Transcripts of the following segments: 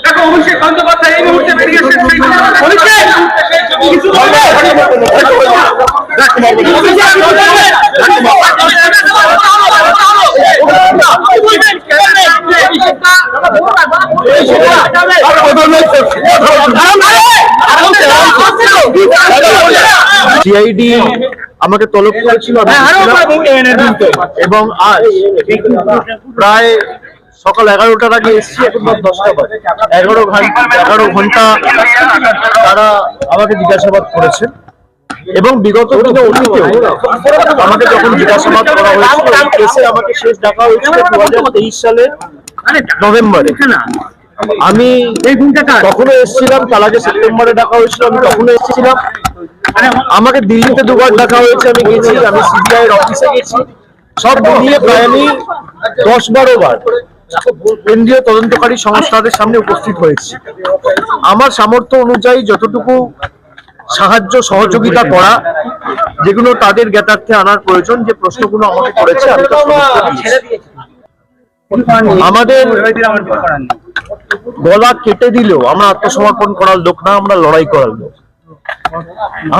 দেখো অভিষেক বন্দ্যোপাধ্যায় এই মুহূর্তে বেরিয়ে এসেছেন। সিআইডি আমাকে তলব করেছিল এবং আজ প্রায় সকাল 11টার আগে এসেছি, এখন 10টা বাজে। 11 ঘন্টা তারা আমাকে জিজ্ঞাসাবাদ করেছেন এবং বিগত দিনে অতীতেও আমাকে যখন জিজ্ঞাসাবাদ করা হয়েছিল কেসে আমাকে শেষ ডাকা হয়েছিল 2023 সালের নভেম্বরে। আমি তখনও এসেছিলাম, তার আগে সেপ্টেম্বরে ডাকা হয়েছিল, আমি তখনও এসেছিলাম। আমাকে দিল্লিতে দুবার ডাকা হয়েছে, আমি গেছি, আমি সিবিআই এর অফিসে গেছি। সব মিলিয়ে প্রায় আমি 10-12 বার কেন্দ্রীয় তদন্তকারী সংস্থাদের সামনে উপস্থিত হয়েছি। আমার সামর্থ্য অনুযায়ী যতটুকু সাহায্য সহযোগিতা করা, যেগুলো তাদের জ্ঞাতার্থে আনার প্রয়োজন, যে প্রশ্নগুলো আমাকে করেছে আমি তো আমাদের গলা কেটে দিলেও আমরা আত্মসমর্পণ করার লোক না, আমরা লড়াই করার লোক।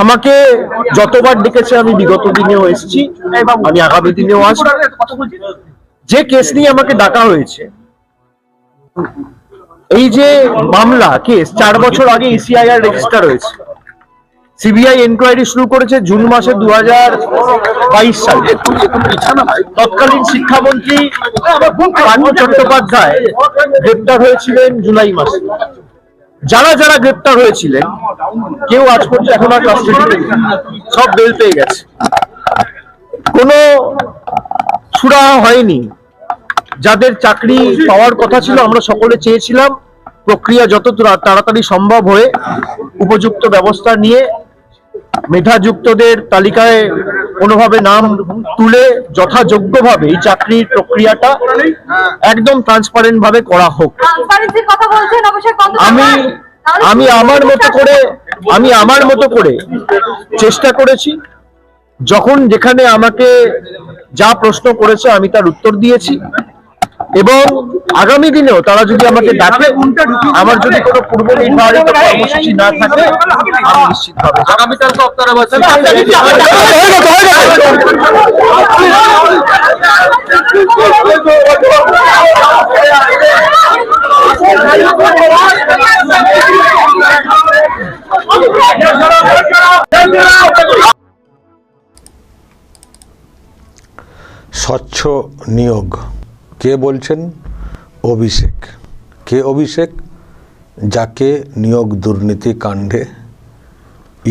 আমাকে যতবার ডেকেছে আমি বিগত দিনেও এসেছি, আমি আগামী দিনেও আসব। যে কেস নিয়ে আমাকে ডাকা হয়েছে, এই যে মামলা কেস 4 বছর আগে ইসিআইআর রেজিস্টার হয়েছে, সিবিআই এনকোয়ারি শুরু করেছে জুন মাসে 2022 সালে। তৎকালীন শিক্ষামন্ত্রী পার্থ চট্টোপাধ্যায় গ্রেপ্তার হয়েছিলেন জুলাই মাসে। যারা যারা গ্রেপ্তার হয়েছিলেন কেউ আজ পর্যন্ত এখন আর কাস্টডিতে নেই, সব বেল পেয়ে গেছে। কোনো সুরাহা হয়নি। যাদের চাকরি পাওয়ার কথা ছিল, আমরা সকলে চেয়েছিলাম প্রক্রিয়া যত তাড়াতাড়ি সম্ভব হয়ে উপযুক্ত ব্যবস্থা নিয়ে মেধাযুক্তদের তালিকায় কোনোভাবে নাম তুলে যথাযোগ্যভাবে এই চাকরির প্রক্রিয়াটা একদম ট্রান্সপারেন্ট ভাবে করা হোক। আমি আমার মতো করে চেষ্টা করেছি। যখন যেখানে আমাকে যা প্রশ্ন করেছে আমি তার উত্তর দিয়েছি এবং আগামী দিনেও তারা যদি আমাকে ডাকে, আমার যদি কোনো পূর্ব নির্ধারিত কর্মসূচি না থাকে, আমি নিশ্চিতভাবে আগামীকাল তো আপনারা স্বচ্ছ নিয়োগ কে বলছেন? অভিষেক। কে অভিষেক? যাকে নিয়োগ দুর্নীতি কাণ্ডে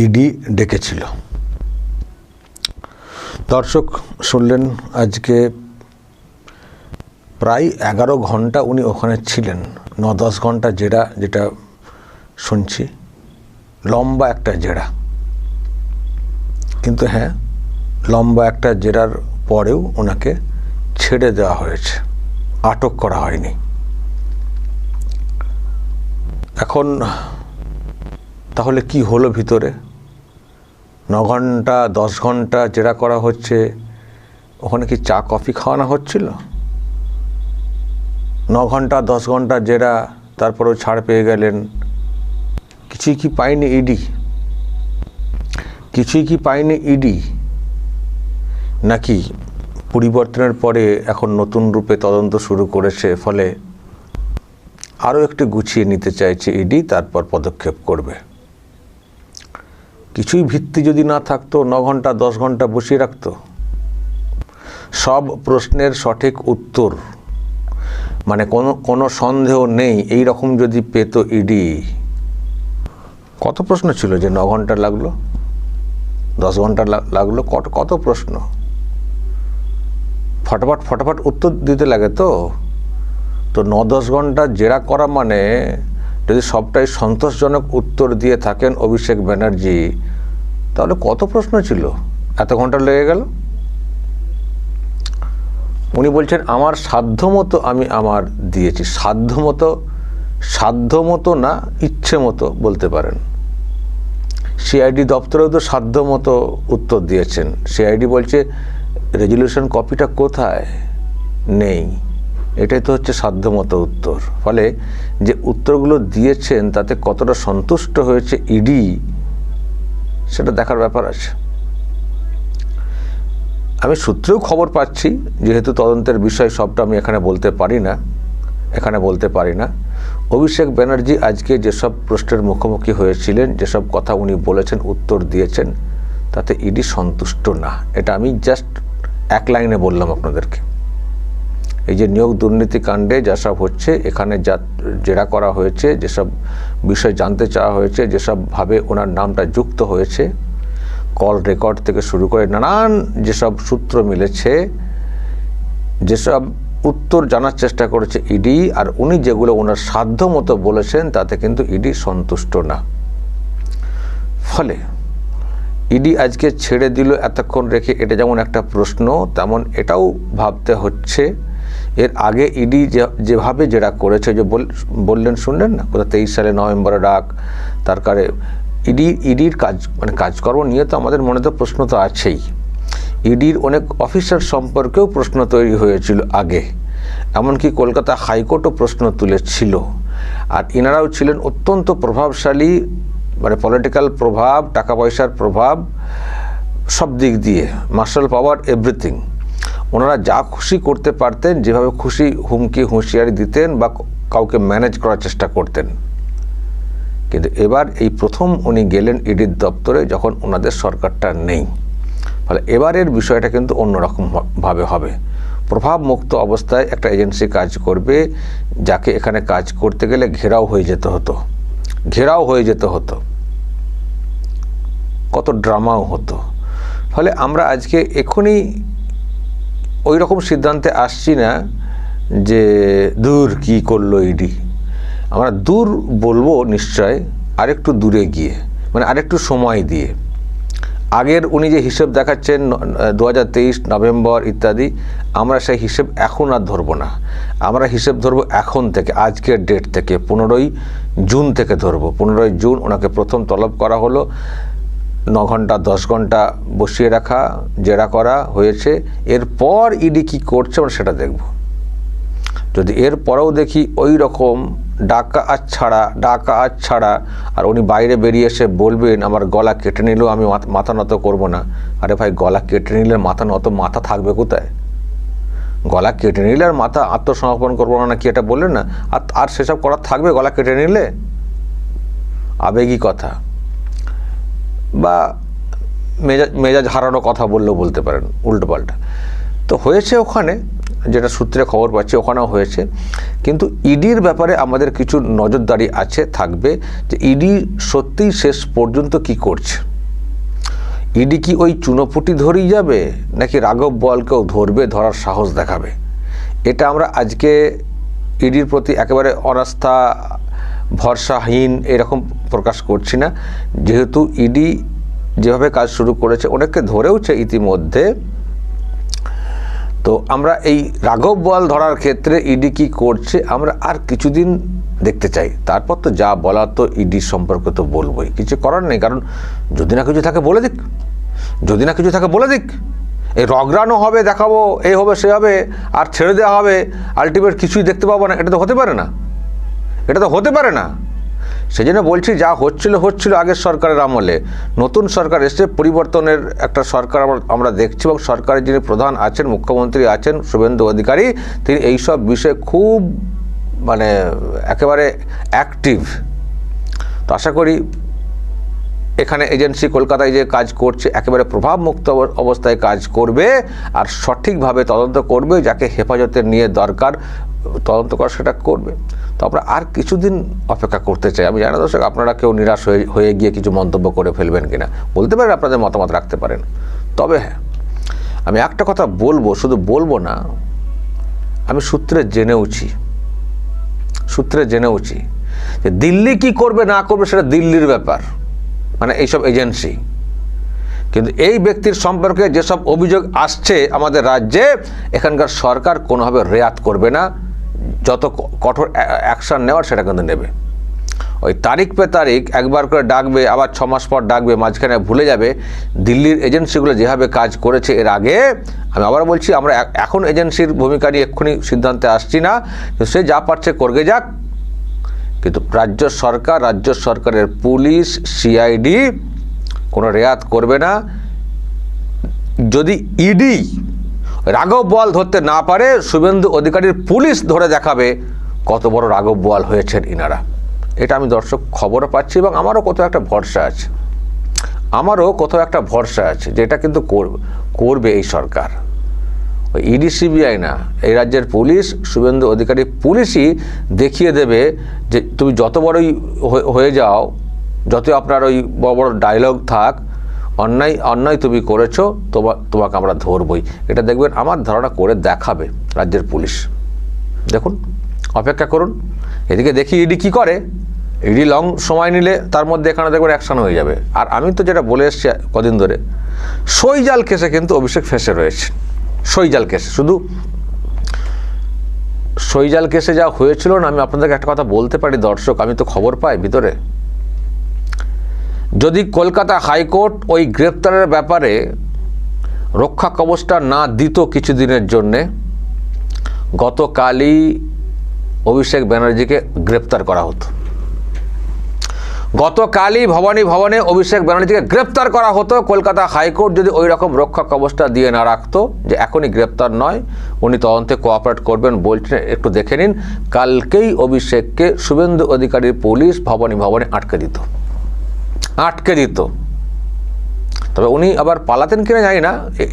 ইডি ডেকেছিল। দর্শক শুনলেন, আজকে প্রায় 11 ঘন্টা উনি ওখানে ছিলেন। 9-10 ঘন্টা জেরা, যেটা শুনছি লম্বা একটা জেরা। কিন্তু হ্যাঁ, লম্বা একটা জেরার পরেও ওনাকে ছেড়ে দেওয়া হয়েছে, আটক করা হয়নি। এখন তাহলে কি হলো ভিতরে? 9 ঘন্টা 10 ঘন্টা জেরা করা হচ্ছে, ওখানে কি চা কফি খাওয়ানো হচ্ছিল? 9 ঘন্টা 10 ঘন্টা জেরা, তারপরেও ছাড় পেয়ে গেলেন। কিছুই কি পায়নি ইডি? কিছুই কি পায়নি ইডি? নাকি পরিবর্তনের পরে এখন নতুন রূপে তদন্ত শুরু করেছে, ফলে আরও একটু গুছিয়ে নিতে চাইছে ইডি, তারপর পদক্ষেপ করবে? কিছুই ভিত্তি যদি না থাকতো 9 ঘন্টা 10 ঘন্টা বসিয়ে রাখতো? সব প্রশ্নের সঠিক উত্তর, মানে কোনো সন্দেহ নেই এই রকম যদি পেত ইডি। কত প্রশ্ন ছিল যে 9 ঘন্টা লাগলো, 10 ঘন্টা লাগলো? কত প্রশ্ন, ফটাফট উত্তর দিতে লাগে। তো 9-10 ঘন্টা জেরা করা মানে, যদি সবটাই সন্তোষজনক উত্তর দিয়ে থাকেন অভিষেক ব্যানার্জি, তাহলে কত প্রশ্ন ছিল, এত ঘন্টা লেগে গেল? উনি বলছেন আমার সাধ্যমতো আমি আমার দিয়েছি। সাধ্যমতো না, ইচ্ছে মতো বলতে পারেন। সিআইডি দপ্তরেও তো সাধ্যমতো উত্তর দিয়েছেন। সিআইডি বলছে রেজলিউশন কপিটা কোথায়? নেই। এটাই তো হচ্ছে সাধ্যমতো উত্তর। ফলে যে উত্তরগুলো দিয়েছেন তাতে কতটা সন্তুষ্ট হয়েছে ইডি সেটা দেখার ব্যাপার আছে। আমি সূত্রেও খবর পাচ্ছি, যেহেতু তদন্তের বিষয় সবটা আমি এখানে বলতে পারি না, অভিষেক ব্যানার্জি আজকে যেসব প্রশ্নের মুখোমুখি হয়েছিলেন, যেসব কথা উনি বলেছেন, উত্তর দিয়েছেন, তাতে ইডি সন্তুষ্ট না। এটা আমি জাস্ট এক লাইনে বললাম আপনাদেরকে। এই যে নিয়োগ দুর্নীতি কাণ্ডে যা সব হচ্ছে, এখানে যা জেরা করা হয়েছে, যেসব বিষয় জানতে চাওয়া হয়েছে, যেসবভাবে ওনার নামটা যুক্ত হয়েছে, কল রেকর্ড থেকে শুরু করে নানান যেসব সূত্র মিলেছে, যেসব উত্তর জানার চেষ্টা করেছে ইডি, আর উনি যেগুলো ওনার সাধ্য মতো বলেছেন তাতে কিন্তু ইডি সন্তুষ্ট না। ফলে ইডি আজকে ছেড়ে দিল এতক্ষণ রেখে, এটা যেমন একটা প্রশ্ন, তেমন এটাও ভাবতে হচ্ছে এর আগে ইডি যেভাবে জেরা করেছে, যে বললেন শুনলেন না, কোথাও 23 সালে নভেম্বরে ডাক, তার কারে ইডির কাজকর্ম নিয়ে তো আমাদের মনে তো প্রশ্ন তো আছেই। ইডির অনেক অফিসার সম্পর্কেও প্রশ্ন তৈরি হয়েছিল আগে, এমনকি কলকাতা হাইকোর্টও প্রশ্ন তুলেছিল। আর ইনারাও ছিলেন অত্যন্ত প্রভাবশালী, পলিটিক্যাল প্রভাব, টাকা পয়সার প্রভাব, সব দিক দিয়ে মার্শাল পাওয়ার, এভরিথিং। ওনারা যা খুশি করতে পারতেন, যেভাবে খুশি হুমকি হুঁশিয়ারি দিতেন বা কাউকে ম্যানেজ করার চেষ্টা করতেন। কিন্তু এবার এই প্রথম উনি গেলেন ইডির দপ্তরে, যখন ওনাদের সরকারটা নেই। ফলে এবারের বিষয়টা কিন্তু অন্যরকমভাবে হবে। প্রভাব মুক্ত অবস্থায় একটা এজেন্সি কাজ করবে, যাকে এখানে কাজ করতে গেলে ঘেরাও হয়ে যেতে হতো, কত ড্রামাও হতো। ফলে আমরা আজকে এখনই ওই রকম সিদ্ধান্তে আসছি না যে দূর কি করলো ইডি। আমরা দূর বলবো নিশ্চয় আরেকটু দূরে গিয়ে, আরেকটু সময় দিয়ে। আগের উনি যে হিসেব দেখাচ্ছেন 2023 নভেম্বর ইত্যাদি, আমরা সেই হিসেব এখন আর ধরবো না। আমরা হিসেব ধরবো এখন থেকে, আজকের ডেট থেকে, 15ই জুন থেকে ধরবো। 15ই জুন ওনাকে প্রথম তলব করা হলো, 9 ঘন্টা 10 ঘন্টা বসিয়ে রাখা, জেরা করা হয়েছে। এরপর ইডি কী করছে আমরা সেটা দেখব। যদি এর পরেও দেখি ওই রকম ডাকা আজ ছাড়া, আর উনি বাইরে বেরিয়ে এসে বলবেন আমার গলা কেটে নিলেও আমি মাথা নত করব না। আরে ভাই, গলা কেটে নিলে মাথা থাকবে কোথায়? গলা কেটে নিলে আর মাথা আত্মসমর্পণ করবো না কি এটা বললেন না? আর সেসব করার থাকবে গলা কেটে নিলে? আবেগী কথা বা মেজাজ হারানো কথা বললেও বলতে পারেন, উল্টোপাল্টা। তো হয়েছে ওখানে, যেটা সূত্রে খবর পাচ্ছি ওখানেও হয়েছে। কিন্তু ইডির ব্যাপারে আমাদের কিছু নজরদারি থাকবে যে ইডি সত্যিই শেষ পর্যন্ত কি করছে। ইডি কি ওই চুনোপুটি ধরেই যাবে, নাকি রাঘব বোয়ালকেও ধরার সাহস দেখাবে? এটা আমরা আজকে ইডির প্রতি একেবারে অনাস্থা, ভরসাহীন এরকম প্রকাশ করছি না, যেহেতু ইডি যেভাবে কাজ শুরু করেছে, অনেককে ধরেওছে ইতিমধ্যে। তো আমরা এই রাঘব বোয়াল ধরার ক্ষেত্রে ইডি কি করছে আমরা আর কিছুদিন দেখতে চাই। তারপর তো যা বলার তো ইডি সম্পর্কে তো বলবোই, কিছু করার নেই। কারণ যদি না কিছু থাকে বলে দিক, এই রগরানো হবে, দেখাবো, এই হবে সে হবে, আর ছেড়ে দেওয়া হবে, আলটিমেট কিছুই দেখতে পাবো না। এটা তো হতে পারে না। সেই জন্য বলছি, যা হচ্ছিল আগের সরকারের আমলে। নতুন সরকার এসে পরিবর্তনের একটা সরকার আমরা দেখছি, এবং সরকারের যিনি প্রধান আছেন, মুখ্যমন্ত্রী আছেন শুভেন্দু অধিকারী, তিনি এইসব বিষয়ে খুব একেবারে অ্যাক্টিভ। তো আশা করি এখানে এজেন্সি কলকাতায় যে কাজ করছে একেবারে প্রভাবমুক্ত অবস্থায় কাজ করবে, আর সঠিকভাবে তদন্ত করবে, যাকে হেফাজতে নিয়ে দরকার তদন্ত করা সেটা করবে। তো আমরা আর কিছুদিন অপেক্ষা করতে চাই। আমি জানি না দর্শক, আপনারা কেউ নিরাশ হয়ে গিয়ে কিছু মন্তব্য করে ফেলবেন কিনা, বলতে পারেন, আপনাদের মতামত রাখতে পারেন। তবে হ্যাঁ, আমি একটা কথা বলবো, শুধু বলবো না, আমি সূত্রে জেনেওছি যে দিল্লি কি করবে না করবে সেটা দিল্লির ব্যাপার, এইসব এজেন্সি। কিন্তু এই ব্যক্তির সম্পর্কে যেসব অভিযোগ আসছে আমাদের রাজ্যে, এখানকার সরকার কোনোভাবে রেয়াত করবে না, যত কঠোর অ্যাকশন নেওয়ার সেটা কিন্তু নেবে। ওই তারিখ পে তারিখ একবার করে ডাকবে, আবার 6 মাস পর ডাকবে, মাঝখানে ভুলে যাবে। দিল্লির এজেন্সিগুলো যেভাবে কাজ করেছে এর আগে, আমি আবার বলছি, আমরা এখন এজেন্সির ভূমিকা নিয়ে এক্ষুনি সিদ্ধান্তে আসছি না, সে যা পারছে করবে যাক। কিন্তু রাজ্য সরকারের পুলিশ, সিআইডি কোনো রেয়াত করবে না। যদি ইডি রাঘব বোয়াল ধরতে না পারে, শুভেন্দু অধিকারীর পুলিশ ধরে দেখাবে কত বড় রাঘব বোয়াল হয়েছেন ইনারা। এটা আমি দর্শক খবরও পাচ্ছি এবং আমারও কোথাও একটা ভরসা আছে যে এটা কিন্তু করবে এই সরকার। ওই ইডি সিবিআই না, এই রাজ্যের পুলিশ, শুভেন্দু অধিকারী পুলিশই দেখিয়ে দেবে যে তুমি যত বড়ই হয়ে যাও, যত আপনার ওই বড় বড় ডায়লগ থাক, অন্যায় তুমি করেছো, তোমাকে আমরা ধরবই। এটা দেখবেন আমার ধারণা করে দেখাবে রাজ্যের পুলিশ। দেখুন, অপেক্ষা করুন, এদিকে দেখি ইডি কি করে। ইডি লং সময় নিলে তার মধ্যে এখানে দেখবেন অ্যাকশন হয়ে যাবে। আর আমি তো যেটা বলে এসছি কদিন ধরে, সইজাল কেসে কিন্তু অভিষেক ফেঁসে রয়েছে। সইজাল কেসে, শুধু সইজাল কেসে যা হয়েছিল না, আমি আপনাদেরকে একটা কথা বলতে পারি দর্শক, আমি তো খবর পাই ভিতরে, যদি কলকাতা হাইকোর্ট ওই গ্রেপ্তারের ব্যাপারে রক্ষা কবচটা না দিত কিছুদিনের জন্যে, গতকালই অভিষেক ব্যানার্জিকে গ্রেপ্তার করা হতো। গতকালই ভবানী ভবনে অভিষেক ব্যানার্জিকে গ্রেপ্তার করা হতো। কলকাতা হাইকোর্ট যদি ওই রকম রক্ষা কবচটা দিয়ে না রাখতো যে এখনই গ্রেপ্তার নয়, উনি তদন্তে কোঅপারেট করবেন বলছেন, একটু দেখে নিন, কালকেই অভিষেককে শুভেন্দু অধিকারীর পুলিশ ভবানী ভবনে আটকে দিত। তবে উনি আবার পালাতেন কিনা জানি না,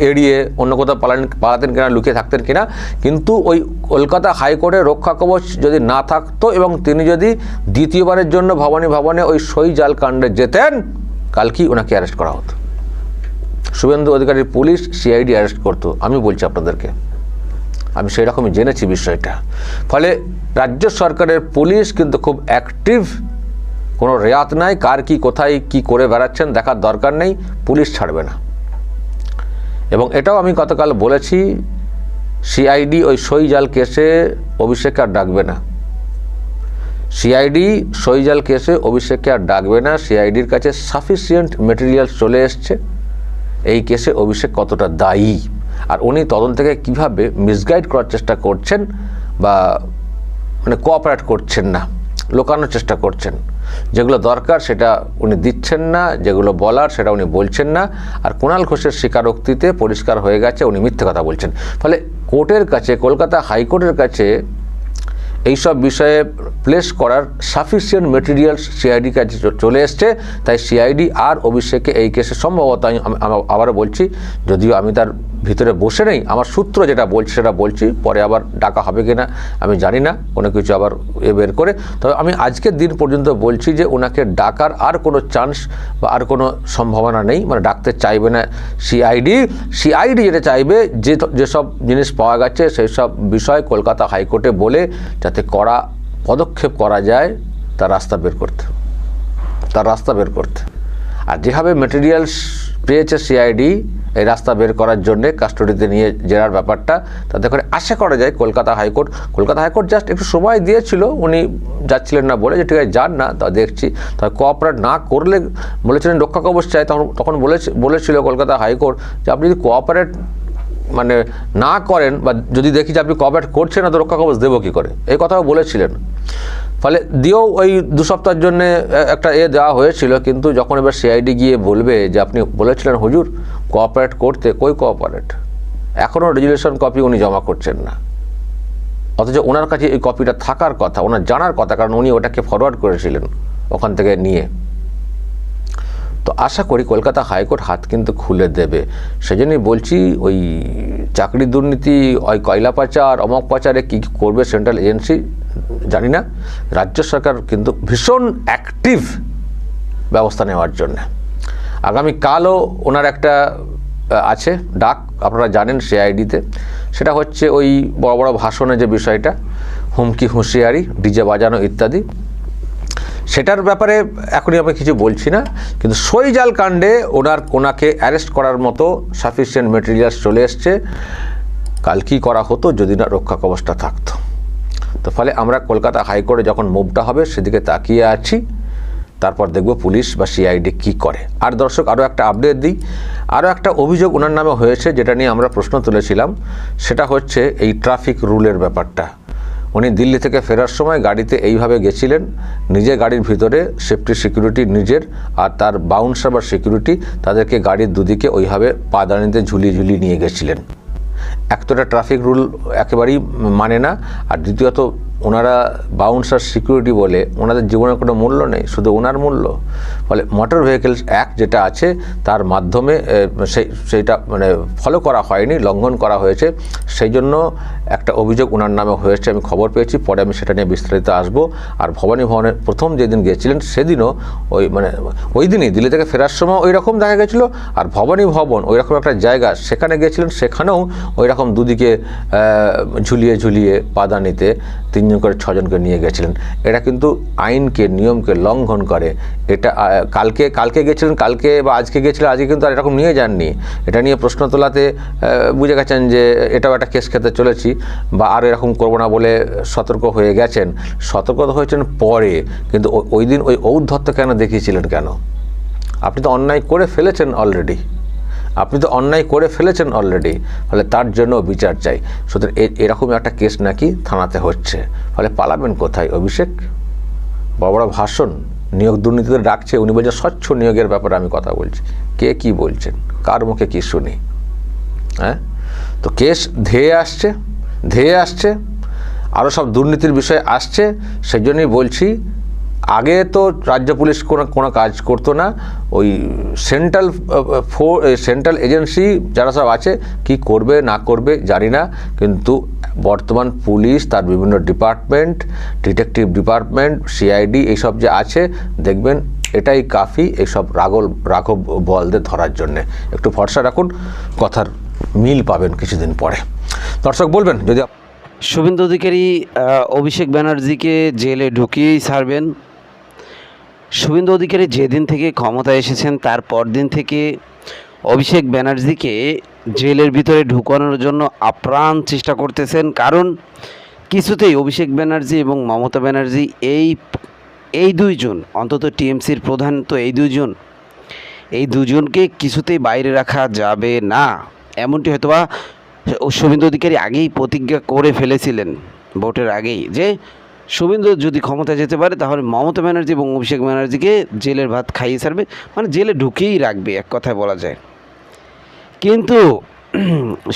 এড়িয়ে অন্য কোথাও পালাতেন কিনা, লুকিয়ে থাকতেন কিনা, কিন্তু ওই কলকাতা হাইকোর্টের রক্ষা কবচ যদি না থাকতো এবং তিনি যদি দ্বিতীয়বারের জন্য ভবানী ভবনে ওই সইজাল কাণ্ডে যেতেন, কালকেই ওনাকে অ্যারেস্ট করা হতো। শুভেন্দু অধিকারীর পুলিশ, সিআইডি অ্যারেস্ট করতো। আমি বলছি আপনাদেরকে, আমি সেই রকমই জেনেছি বিষয়টা। ফলে রাজ্য সরকারের পুলিশ কিন্তু খুব অ্যাক্টিভ, কোনো রেয়াত নাই, কার কি কোথায় কি করে বেড়াচ্ছেন দেখার দরকার নেই, পুলিশ ছাড়বে না। এবং এটাও আমি গতকাল বলেছি, সিআইডি ওই সইজাল কেসে অভিষেককে আর ডাকবে না। সিআইডি সইজাল কেসে অভিষেককে আর ডাকবে না। সিআইডির কাছে সাফিসিয়েন্ট মেটেরিয়াল চলে এসছে এই কেসে অভিষেক কতটা দায়ী, আর উনি তদন্তকে কিভাবে মিসগাইড করার চেষ্টা করছেন বা মানে কোঅপারেট করছেন না, লোকানোর চেষ্টা করছেন। যেগুলো দরকার সেটা উনি দিচ্ছেন না, যেগুলো বলার সেটা উনি বলছেন না। আর কুণাল ঘোষের স্বীকারোক্তিতে পরিষ্কার হয়ে গেছে উনি মিথ্যে কথা বলছেন। ফলে কোর্টের কাছে, কলকাতা হাইকোর্টের কাছে এইসব বিষয়ে প্লেস করার সাফিসিয়েন্ট মেটেরিয়ালস সিআইডি কাছে চলে এসছে। তাই সিআইডি আর অভিষেককে এই কেসে সম্ভবত, আমি আবারও বলছি, যদিও আমি তার ভিতরে বসে নেই, আমার সূত্র যেটা বলছে সেটা বলছি, পরে আবার ডাকা হবে কিনা আমি জানি না, কোনো কিছু আবার বের করে। তবে আমি আজকের দিন পর্যন্ত বলছি যে ওনাকে ডাকার আর কোনো চান্স বা আর কোনো সম্ভাবনা নেই, মানে ডাকতে চাইবে না সিআইডি যেটা চাইবে, যেসব জিনিস পাওয়া গেছে সেই সব বিষয় কলকাতা হাইকোর্টে বলে যাতে কড়া পদক্ষেপ করা যায় তার রাস্তা বের করতে। আর যেভাবে মেটেরিয়ালস পেয়েছে সিআইডি এই রাস্তা বের করার জন্যে, কাস্টডিতে নিয়ে জেরার ব্যাপারটা, তাতে করে আশা করা যায় কলকাতা হাইকোর্ট জাস্ট একটু সময় দিয়েছিল, উনি যাচ্ছিলেন না বলে, যে ঠিক আছে যান না, তা দেখছি। তবে কোঅপারেট না করলে, বলেছিলেন রক্ষা কবচ চাই, তখন বলেছিল কলকাতা হাইকোর্ট যে আপনি যদি কোঅপারেট মানে না করেন বা যদি দেখি যে আপনি কোঅপারেট করছেন না, তো রক্ষা কবচ দেবো কী করে, এই কথাও বলেছিলেন। ফলে দিয়েও ওই 2 সপ্তাহের জন্য একটা দেওয়া হয়েছিল। কিন্তু যখন এবার সিআইডি গিয়ে বলবে যে আপনি বলেছিলেন হুজুর কোঅপারেট করতে, কই কোঅপারেট, এখনও রেজুলেশন কপি উনি জমা করছেন না, অথচ ওনার কাছে এই কপিটা থাকার কথা, ওনার জানার কথা, কারণ উনি ওটাকে ফরওয়ার্ড করেছিলেন ওখান থেকে নিয়ে। তো আশা করি কলকাতা হাইকোর্ট হাত কিন্তু খুলে দেবে। সেজন্যই বলছি, ওই চাকরি দুর্নীতি, ওই কয়লা পাচার, অমক পাচারে কী করবে সেন্ট্রাল এজেন্সি জানি না। রাজ্য সরকার কিন্তু ভীষণ অ্যাক্টিভ ব্যবস্থা নেওয়ার জন্য। আগামীকালও ওনার একটা আছে ডাক, আপনারা জানেন সিআইডিতে, সেটা হচ্ছে ওই বড় বড় ভাষণে যে বিষয়টা, হুমকি হুঁশিয়ারি, ডিজে বাজানো ইত্যাদি, সেটার ব্যাপারে এখনই আমি কিছু বলছি না। কিন্তু সইজাল কাণ্ডে ওনাকে অ্যারেস্ট করার মতো সাফিসিয়েন্ট মেটেরিয়ালস চলে এসছে। কাল কী করা হতো যদি না রক্ষা কবচটা থাকতো। তো ফলে আমরা কলকাতা হাইকোর্টে যখন মুভটা হবে সেদিকে তাকিয়ে আছি। তারপর দেখব পুলিশ বা সিআইডি কি করে। আর দর্শক আরও একটা আপডেট দিই, আরও একটা অভিযোগ ওনার নামে হয়েছে, যেটা নিয়ে আমরা প্রশ্ন তুলেছিলাম। সেটা হচ্ছে এই ট্রাফিক রুলের ব্যাপারটা। উনি দিল্লি থেকে ফেরার সময় গাড়িতে এইভাবে গেছিলেন, নিজে গাড়ির ভিতরে সেফটি সিকিউরিটি নিজের, আর তার বাউন্সার বা সিকিউরিটি তাদেরকে গাড়ির দুদিকে ওইভাবে পাদানিতে ঝুলিয়ে ঝুলিয়ে নিয়ে গেছিলেন। এক তো এটা ট্রাফিক রুল একেবারেই মানে না, আর দ্বিতীয়ত ওনারা বাউন্সার সিকিউরিটি বলে ওনাদের জীবনের কোনো মূল্য নেই, শুধু ওনার মূল্য। ফলে মোটর ভেহিকেলস অ্যাক্ট যেটা আছে তার মাধ্যমে সেইটা মানে ফলো করা হয়নি, লঙ্ঘন করা হয়েছে, সেই জন্য একটা অভিযোগ ওনার নামে হয়েছে। আমি খবর পেয়েছি, পরে আমি সেটা নিয়ে বিস্তারিত আসবো। আর ভবানী ভবনের প্রথম যেদিন গিয়েছিলেন সেদিনও ওই দিনই দিল্লি থেকে ফেরার সময় ওই রকম দেখা গেছিলো। আর ভবানী ভবন ওই রকম একটা জায়গা, সেখানে গিয়েছিলেন, সেখানেও ওই রকম দুদিকে ঝুলিয়ে ঝুলিয়ে পাদানিতে 3জন করে 6জনকে নিয়ে গেছিলেন। এটা কিন্তু আইনকে, নিয়মকে লঙ্ঘন করে। এটা কালকে গেছিলেন, কালকে বা আজকে গেছিলেন, আজকে কিন্তু আর এরকম নিয়ে যাননি। এটা নিয়ে প্রশ্ন তোলাতে বুঝে গেছেন যে এটাও একটা কেস খেতে চলেছি, বা আর এরকম করবো না বলে সতর্ক হয়ে গেছেন। সতর্ক হয়েছেন পরে, কিন্তু ওই দিন ওই ঔদ্ধত্য কেন দেখিয়েছিলেন কেন? আপনি তো অন্যায় করে ফেলেছেন অলরেডি, ফলে তার জন্য বিচার চাই। সুতরাং এরকম একটা কেস নাকি থানাতে হচ্ছে, ফলে পালাবেন কোথায় অভিষেক? বড় বড় ভাষণ, নিয়োগ দুর্নীতিতে ডাকছে, উনি বলছেন স্বচ্ছ নিয়োগের ব্যাপারে আমি কথা বলছি। কে কি বলছেন, কার মুখে কি শুনি? হ্যাঁ, তো কেস ধেয়ে আসছে, আরও সব দুর্নীতির বিষয় আসছে। সেই জন্যই বলছি, আগে তো রাজ্য পুলিশ কোনো কাজ করতো না, ওই সেন্ট্রাল এজেন্সি যারা সব আছে কি করবে না করবে জানি না, কিন্তু বর্তমান পুলিশ তার বিভিন্ন ডিপার্টমেন্ট, ডিটেকটিভ ডিপার্টমেন্ট, সিআইডি এইসব যে আছে, দেখবেন এটাই কাফি এইসব রাঘব বলদের ধরার জন্যে। একটু ভরসা রাখুন, কথার মিল পাবেন কিছুদিন পরে। দর্শক বলবেন যদি শুভেন্দু অধিকারী অভিষেক ব্যানার্জিকে জেলে ঢুকিয়েই ছাড়বেন। শুভেন্দু অধিকারী যেদিন থেকে ক্ষমতায় এসেছেন তার পরদিন থেকে অভিষেক ব্যানার্জিকে জেলের ভিতরে ঢুকানোর জন্য আপ্রাণ চেষ্টা করতেছেন। কারণ কিছুতেই অভিষেক ব্যানার্জি এবং মমতা ব্যানার্জি এই দুইজন, অন্তত টিএমসির প্রধান তো এই দুজনকে কিছুতেই বাইরে রাখা যাবে না। এমনটি হয়তোবা শুভেন্দু অধিকারী আগেই প্রতিজ্ঞা করে ফেলেছিলেন ভোটের আগেই, যে শুভেন্দু যদি ক্ষমতায় যেতে পারে তাহলে মমতা ব্যানার্জি এবং অভিষেক ব্যানার্জিকে জেলের ভাত খাইয়ে ছাড়বে, মানে জেলে ঢুকেই রাখবে, এক কথায় বলা যায়। কিন্তু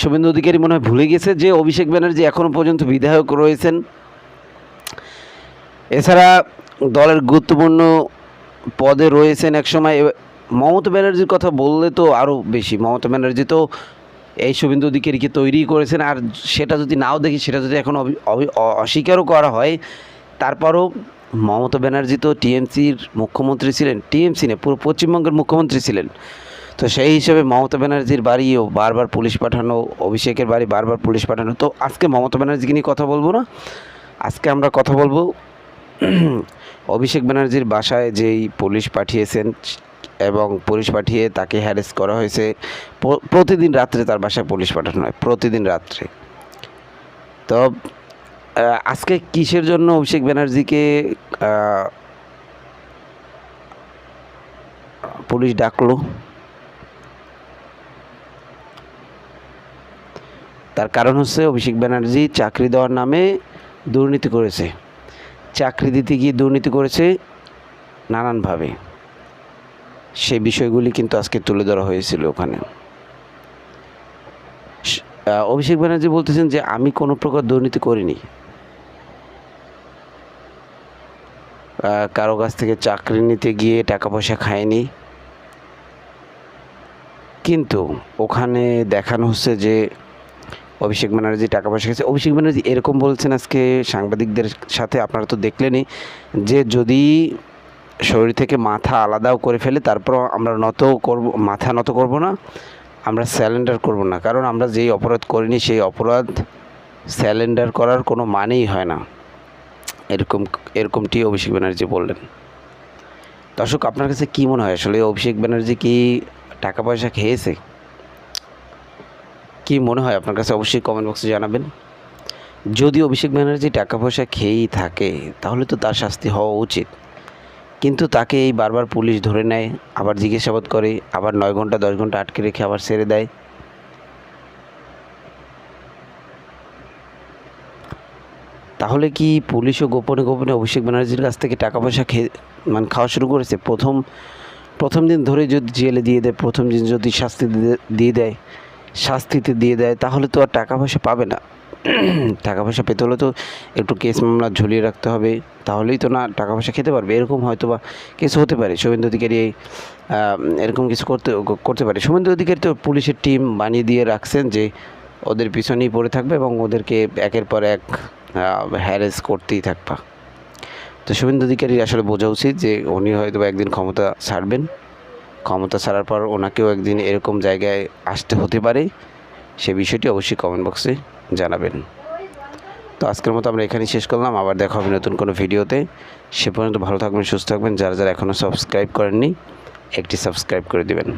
শুভেন্দু অধিকারী মনে হয় ভুলে গেছে যে অভিষেক ব্যানার্জি এখনও পর্যন্ত বিধায়ক রয়েছেন। এছাড়া দলের গুরুত্বপূর্ণ পদে রয়েছেন একসময়। মমতা ব্যানার্জির কথা বললে তো আরও বেশি, মমতা ব্যানার্জি তো এই শুভেন্দু অধিকারীকে তৈরি করেছেন। আর সেটা যদি নাও দেখি, সেটা যদি এখন অস্বীকারও করা হয়, তারপরও মমতা ব্যানার্জি তো টিএমসির মুখ্যমন্ত্রী ছিলেন, টিএমসি না পুরো পশ্চিমবঙ্গের মুখ্যমন্ত্রী ছিলেন। তো সেই হিসেবে মমতা ব্যানার্জির বাড়িও বারবার পুলিশ পাঠানো, অভিষেকের বাড়ি বারবার পুলিশ পাঠানো। তো আজকে মমতা ব্যানার্জিকে নিয়ে কথা বলবো না, আজকে আমরা কথা বলবো অভিষেক ব্যানার্জির বাসায় যেই পুলিশ পাঠিয়েছেন এবং পুলিশ পাঠিয়ে তাকে হ্যারেস করা হয়েছে। প্রতিদিন রাত্রে তার বাসায় পুলিশ পাঠানো হয়, প্রতিদিন রাত্রে। তো আজকে কিসের জন্য অভিষেক ব্যানার্জিকে পুলিশ ডাকলো? তার কারণ হচ্ছে অভিষেক ব্যানার্জি চাকরি দেওয়ার নামে দুর্নীতি করেছে, চাকরি দিতে গিয়ে দুর্নীতি করেছে নানানভাবে। সেই বিষয়গুলি কিন্তু আজকে তুলে ধরা হয়েছিল ওখানে। অভিষেক ব্যানার্জি বলতেছেন যে আমি কোনো প্রকার দুর্নীতি করিনি, কারো কাছ থেকে চাকরি নিতে গিয়ে টাকা পয়সা খায়নি। কিন্তু ওখানে দেখানো হচ্ছে যে অভিষেক ব্যানার্জি টাকা পয়সা খেয়েছে। অভিষেক ব্যানার্জি এরকম বলছেন আজকে সাংবাদিকদের সাথে, আপনারা তো দেখলেনই, যে যদি শরীর থেকে মাথা আলাদাও করে ফেলে তারপর আমরা মাথা নত করব না, আমরা স্যালেন্ডার করব না। কারণ আমরা যেই অপরাধ করিনি সেই অপরাধ স্যালেন্ডার করার কোনো মানেই হয় না। এরকমটি অভিষেক ব্যানার্জি বললেন। দর্শক, আপনার কাছে কী মনে হয়, আসলে অভিষেক ব্যানার্জি কি টাকা পয়সা খেয়েছে? কি মনে হয় আপনার কাছে? অবশ্যই কমেন্ট বক্সে জানাবেন। যদি অভিষেক ব্যানার্জি টাকা পয়সা খেয়েই থাকে তাহলে তো তার শাস্তি হওয়া উচিত। কিন্তু তাকে এই বারবার পুলিশ ধরে নেয়, আবার জিজ্ঞাসাবাদ করে, আবার 9 ঘন্টা 10 ঘন্টা আটকে রেখে আবার ছেড়ে দেয়। তাহলে কি পুলিশও গোপনে গোপনে অভিষেক ব্যানার্জির কাছ থেকে টাকা পয়সা খাওয়া শুরু করেছে? প্রথম দিন ধরে যদি জেলে দিয়ে দেয়, প্রথম দিন যদি শাস্তিতে দিয়ে দেয়, তাহলে তো আর টাকা পয়সা পাবে না। টাকা পয়সা পেতে হলে তো একটু কেস মামলা ঝুলিয়ে রাখতে হবে, তাহলেই তো না টাকা পয়সা খেতে পারবে। এরকম হয়তো বা কিছু হতে পারে। শুভেন্দু অধিকারী এরকম কিছু করতে পারে। শুভেন্দু অধিকারী তো পুলিশের টিম বানিয়ে দিয়ে রাখছেন যে ওদের পিছনেই পড়ে থাকবে এবং ওদেরকে একের পর এক হ্যারেস করতেই থাকবা। তো শুভেন্দু অধিকারীর আসলে বোঝা উচিত যে উনি হয়তো একদিন ক্ষমতা ছাড়বেন, ক্ষমতা ছাড়ার পর ওনাকেও একদিন এরকম জায়গায় আসতে হতে পারে। সে বিষয়টি অবশ্যই কমেন্ট বক্সে জানাবেন। তো আজকের মতো আমরা এখানেই শেষ করলাম, আবার দেখা হবে নতুন কোনো ভিডিওতে। সে পর্যন্ত ভালো থাকবেন, সুস্থ থাকবেন। যারা যারা এখনও সাবস্ক্রাইব করেননি, একটি সাবস্ক্রাইব করে দেবেন।